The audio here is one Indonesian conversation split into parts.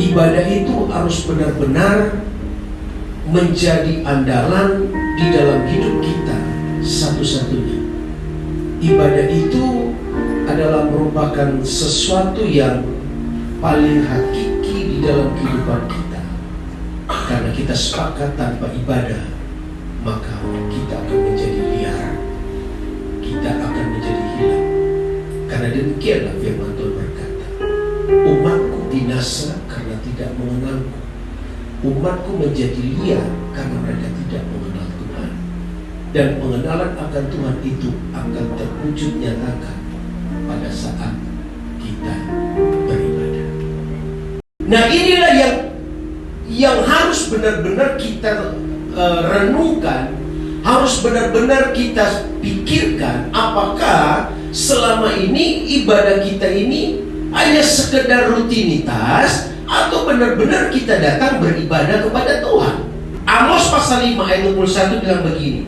ibadah itu harus benar-benar menjadi andalan di dalam hidup kita satu-satunya. Ibadah itu adalah merupakan sesuatu yang paling hakiki di dalam kehidupan kita. Karena kita sepakat tanpa ibadah, maka kita akan menjadi liar, kita akan menjadi hilang. Karena demikianlah firman Tuhan berkata, umatku binasa karena tidak mengenalku. Umatku menjadi liar karena mereka tidak mengenal Tuhan. Dan pengenalan akan Tuhan itu akan terwujud nyatakan pada saat kita beribadah. Nah, inilah yang harus benar-benar kita renungkan, harus benar-benar kita pikirkan, apakah selama ini ibadah kita ini hanya sekedar rutinitas atau benar-benar kita datang beribadah kepada Tuhan. Amos pasal 5 ayat 21 bilang begini,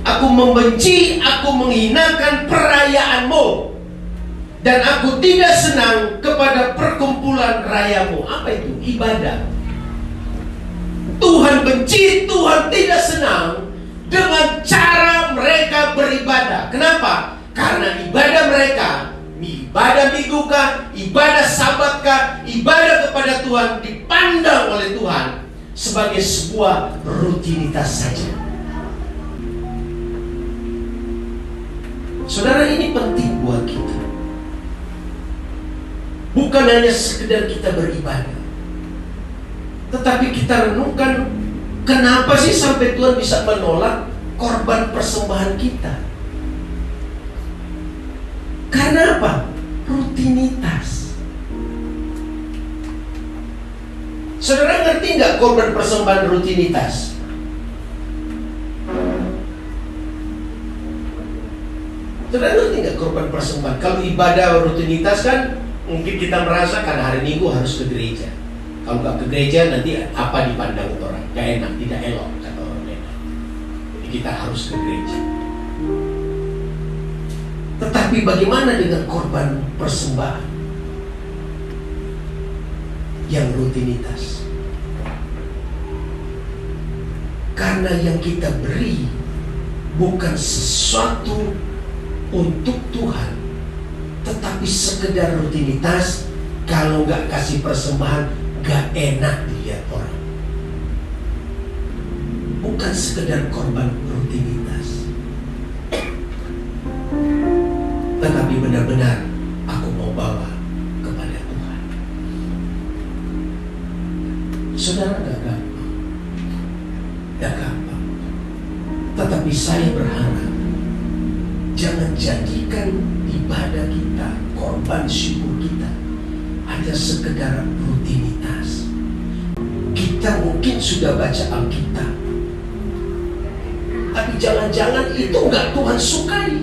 aku membenci, aku menghinakan perayaanmu, dan aku tidak senang kepada perkumpulan rayamu. Apa itu? Ibadah. Tuhan benci, Tuhan tidak senang dengan cara mereka beribadah. Kenapa? Karena ibadah mereka, ibadah minggukah, ibadah sabatkah, ibadah kepada Tuhan dipandang oleh Tuhan sebagai sebuah rutinitas saja. Saudara, ini penting buat kita. Bukan hanya sekedar kita beribadah, tetapi kita renungkan, kenapa sih sampai Tuhan bisa menolak korban persembahan kita? Karena apa? Rutinitas. Saudara ngerti nggak korban persembahan rutinitas? Saudara ngerti nggak korban persembahan? Kalau ibadah rutinitas kan mungkin kita merasa karena hari Minggu harus ke gereja. Kalau nggak ke gereja nanti apa dipandang orang? Gak enak, tidak elok kata orang lain. Jadi kita harus ke gereja. Tetapi bagaimana dengan korban persembahan yang rutinitas? Karena yang kita beri bukan sesuatu untuk Tuhan, tetapi sekedar rutinitas. Kalau nggak kasih persembahan, gak enak dilihat orang. Bukan sekedar korban rutinitas, tetapi benar-benar aku mau bawa kepada Tuhan. Saudara, gak gampang. Gak gampang. Tetapi saya berharap jangan jadikan ibadah kita, korban syukur kita hanya sekedar rutinitas. Kita mungkin sudah baca Alkitab, tapi jangan-jangan itu nggak Tuhan sukai.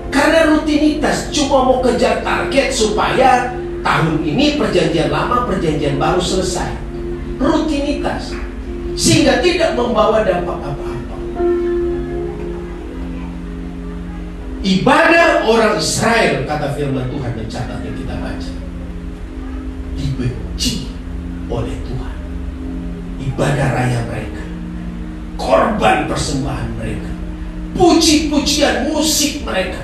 Karena rutinitas cuma mau kejar target supaya tahun ini perjanjian lama, perjanjian baru selesai. Rutinitas, sehingga tidak membawa dampak apa-apa. Ibadah orang Israel, kata firman Tuhan mencatat yang kita baca, dibenci oleh Tuhan. Ibadah raya mereka, korban persembahan mereka, puji-pujian musik mereka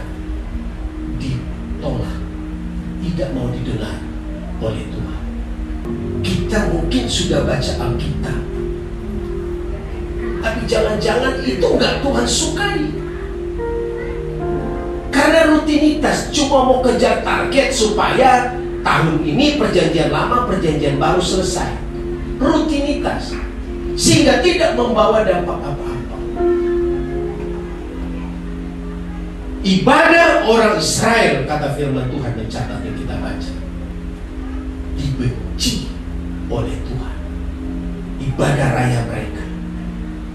ditolak, tidak mau didengar oleh Tuhan. Kita mungkin sudah baca Alkitab, tapi jangan-jangan itu nggak Tuhan sukai. Karena rutinitas cuma mau kejar target supaya tahun ini perjanjian lama, perjanjian baru selesai. Rutinitas, sehingga tidak membawa dampak apa-apa. Ibadah orang Israel, kata firman Tuhan mencatat yang kita baca, dibenci oleh Tuhan. Ibadah raya mereka,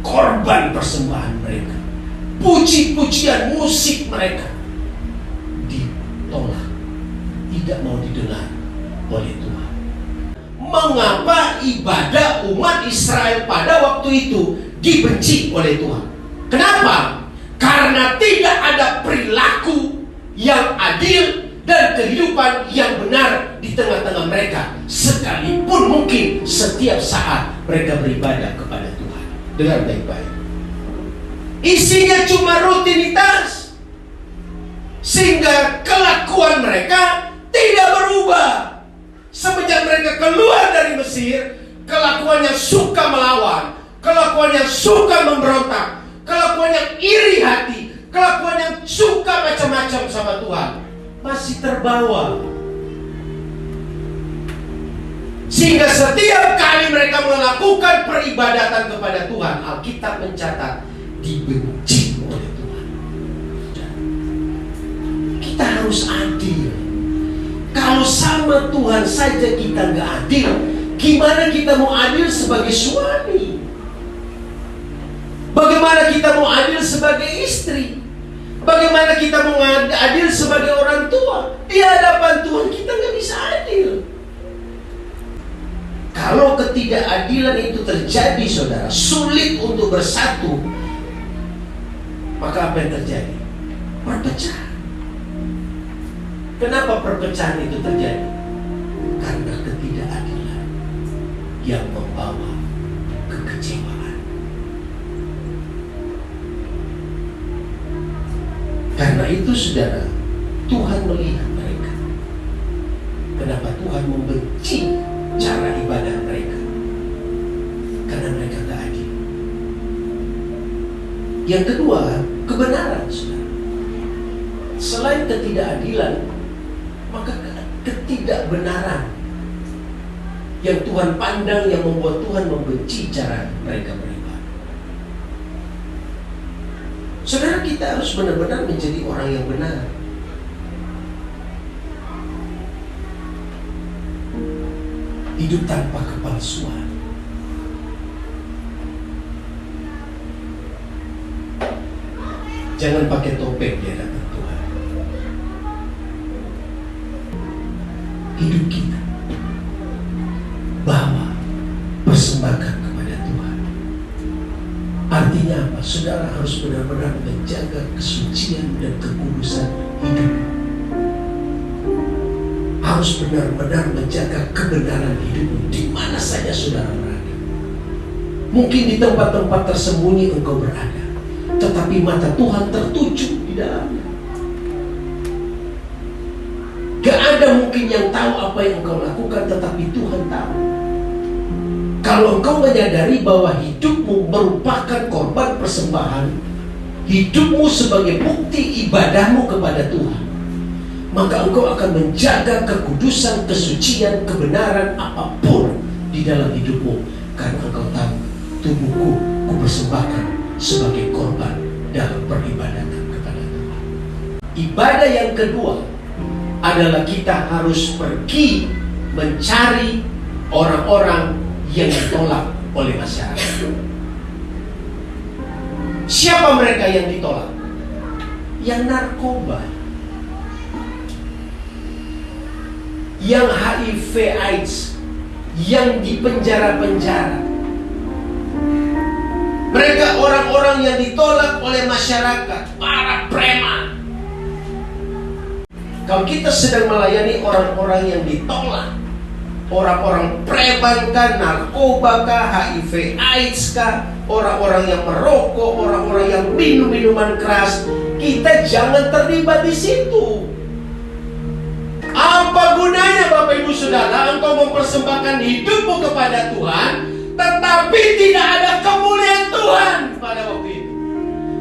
korban persembahan mereka, puji-pujian musik mereka ditolak, tidak mau didengar oleh Tuhan. Mengapa ibadah umat Israel pada waktu itu dibenci oleh Tuhan? Kenapa? Karena tidak ada perilaku yang adil dan kehidupan yang benar di tengah-tengah mereka. berkat, sekalipun mungkin setiap saat mereka beribadah kepada Tuhan. Dengar baik-baik. Isinya cuma rutinitas, sehingga kelakuan mereka tidak berubah. Semenjak mereka keluar dari Mesir, kelakuannya suka melawan, kelakuannya suka memberontak, kelakuannya iri hati, kelakuannya suka macam-macam sama Tuhan, masih terbawa. Sehingga setiap kali mereka melakukan peribadatan kepada Tuhan, Alkitab mencatat dibenci oleh Tuhan. Kita harus adil. Kalau sama Tuhan saja kita nggak adil, gimana kita mau adil sebagai suami? Bagaimana kita mau adil sebagai istri? Bagaimana kita mau adil sebagai orang tua? Di hadapan Tuhan kita nggak bisa adil. Kalau ketidakadilan itu terjadi, saudara, sulit untuk bersatu, maka apa yang terjadi? Perpecahan. Kenapa perpecahan itu terjadi? Karena ketidakadilan yang membawa kekecewaan. Karena itu, saudara, Tuhan melihat mereka. Kenapa Tuhan membenci cara ibadah mereka? Karena mereka tak adil. Yang kedua, kebenaran, saudara. Selain ketidakadilan, maka ketidakbenaran yang Tuhan pandang, yang membuat Tuhan membenci cara mereka beribadah. Saudara, kita harus benar-benar menjadi orang yang benar. Hidup tanpa kepalsuan. Jangan pakai topeng di hadapan Tuhan. Hidup kita bawa, persembahkan kepada Tuhan. Artinya apa? Saudara harus benar-benar menjaga kesucian dan kekudusan hidup. Harus benar-benar menjaga kebenaran hidupmu di mana saja saudara berada. Mungkin di tempat-tempat tersembunyi engkau berada, tetapi mata Tuhan tertuju di dalamnya. Gak ada mungkin yang tahu apa yang engkau lakukan, tetapi Tuhan tahu. Kalau engkau menyadari bahwa hidupmu merupakan korban persembahan, hidupmu sebagai bukti ibadahmu kepada Tuhan, maka engkau akan menjaga kekudusan, kesucian, kebenaran apapun di dalam hidupmu. Karena engkau tahu, tubuhku kupersembahkan sebagai korban dalam peribadatan kepada Tuhan. Ibadah yang kedua adalah kita harus pergi mencari orang-orang yang ditolak oleh masyarakat. Siapa mereka yang ditolak? Yang narkoba, yang HIV AIDS, yang di penjara-penjara. Mereka orang-orang yang ditolak oleh masyarakat, para preman. Kalau kita sedang melayani orang-orang yang ditolak, orang-orang preman kah, narkoba kah, HIV AIDS kah, orang-orang yang merokok, orang-orang yang minum minuman keras, kita jangan terlibat di situ. Apa gunanya Bapak Ibu Saudara engkau mempersembahkan hidupmu kepada Tuhan, tetapi tidak ada kemuliaan Tuhan pada waktu itu?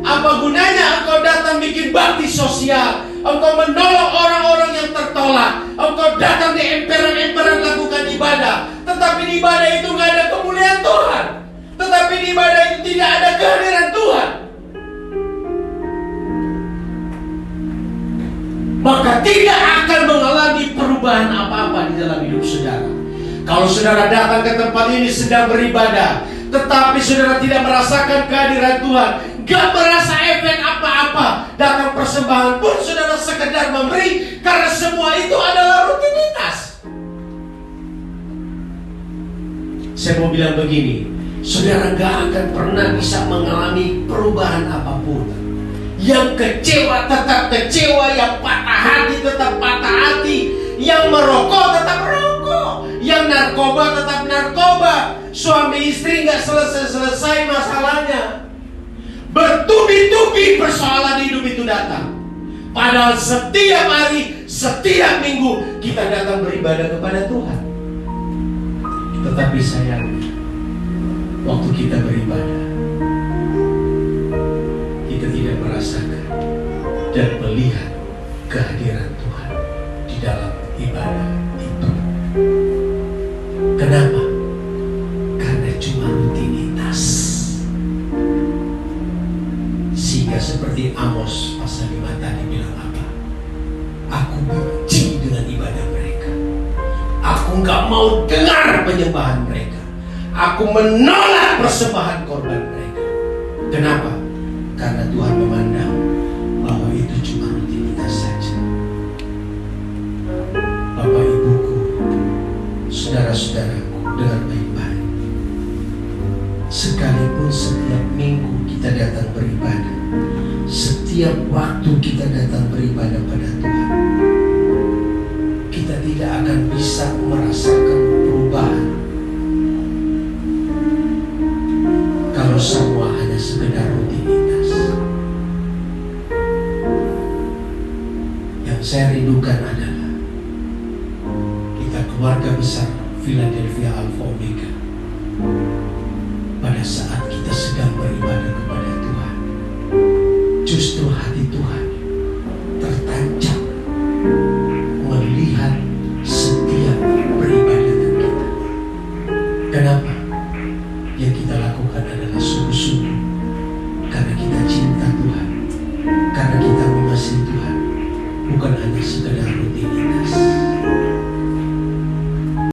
Apa gunanya engkau datang bikin bakti sosial, engkau menolong orang-orang yang tertolak, engkau datang di emperan-emperan lakukan ibadah, tetapi di ibadah itu nggak ada kemuliaan Tuhan, tetapi di ibadah itu tidak ada kehadiran Tuhan, maka tidak akan mengalami perubahan apa-apa di dalam hidup saudara. Kalau saudara datang ke tempat ini sedang beribadah, tetapi saudara tidak merasakan kehadiran Tuhan, gak merasa efek apa-apa, datang persembahan pun saudara sekedar memberi, karena semua itu adalah rutinitas. Saya mau bilang begini, saudara gak akan pernah bisa mengalami perubahan apapun. Yang kecewa tetap kecewa, yang patah hati tetap patah hati, yang merokok tetap merokok, tidak selesai-selesai masalahnya. Bertubi-tubi persoalan hidup itu datang. Padahal setiap hari, setiap minggu kita datang beribadah kepada Tuhan. Tetapi sayangnya, waktu kita beribadah, kita tidak merasakan dan melihat kehadiran Tuhan di dalam ibadah itu. Kenapa? Karena cuma rutinitas. Sehingga seperti Amos pasal 5 tadi bilang apa? Aku benci dengan ibadah mereka. Aku nggak mau dengar penyembahan mereka. Aku menolak persembahan korban mereka. Kenapa? Karena Tuhan memandang bahwa itu cuma rutinitas saja. Bapak ibuku, saudara-saudaraku, dengar baik-baik. Sekalipun setiap minggu kita datang beribadah, setiap waktu kita datang beribadah pada Tuhan, kita tidak akan bisa merasakan perubahan kalau semua hanya sekedar rutinitas. Yang saya rindukan adalah kita keluarga besar Philadelphia Alpha Omega. Pada saat kita sedang beribadah kepada Tuhan, justru hati